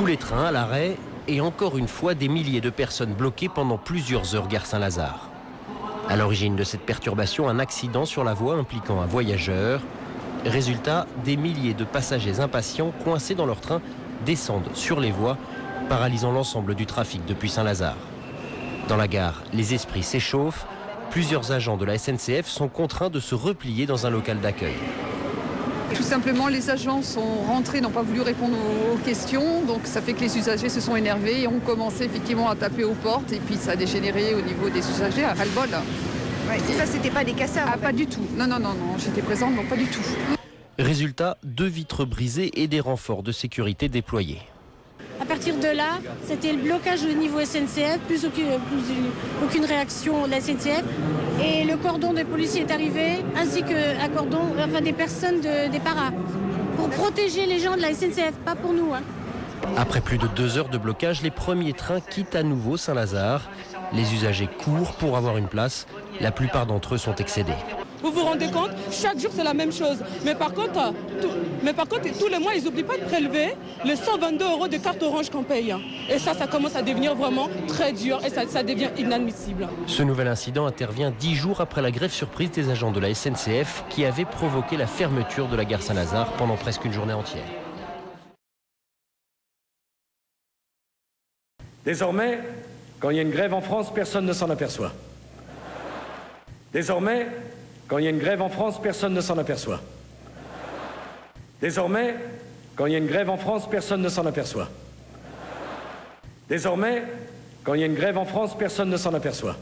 Tous les trains à l'arrêt et encore une fois des milliers de personnes bloquées pendant plusieurs heures gare Saint-Lazare. À l'origine de cette perturbation, un accident sur la voie impliquant un voyageur. Résultat, des milliers de passagers impatients coincés dans leur train descendent sur les voies, paralysant l'ensemble du trafic depuis Saint-Lazare. Dans la gare, les esprits s'échauffent. Plusieurs agents de la SNCF sont contraints de se replier dans un local d'accueil. Tout simplement, les agents sont rentrés, n'ont pas voulu répondre aux questions, donc ça fait que les usagers se sont énervés et ont commencé effectivement à taper aux portes, et puis ça a dégénéré au niveau des usagers à ras-le-bol. Ouais, ça, c'était pas des casseurs. Ah, pas du tout. Non, j'étais présente, donc pas du tout. Résultat, 2 vitres brisées et des renforts de sécurité déployés. À partir de là, c'était le blocage au niveau SNCF, plus aucune réaction de la SNCF. Et le cordon des policiers est arrivé, ainsi qu'un cordon, des personnes des paras, pour protéger les gens de la SNCF, pas pour nous. Après plus de 2 heures de blocage, les premiers trains quittent à nouveau Saint-Lazare. Les usagers courent pour avoir une place. La plupart d'entre eux sont excédés. Vous vous rendez compte, chaque jour c'est la même chose. Mais par contre, tous les mois, ils n'oublient pas de prélever les 122 € de carte orange qu'on paye. Et ça commence à devenir vraiment très dur et ça devient inadmissible. Ce nouvel incident intervient 10 jours après la grève surprise des agents de la SNCF qui avait provoqué la fermeture de la gare Saint-Lazare pendant presque une journée entière. Désormais, quand il y a une grève en France, personne ne s'en aperçoit. Désormais, quand il y a une grève en France, personne ne s'en aperçoit. Désormais, quand il y a une grève en France, personne ne s'en aperçoit. Désormais, quand il y a une grève en France, personne ne s'en aperçoit.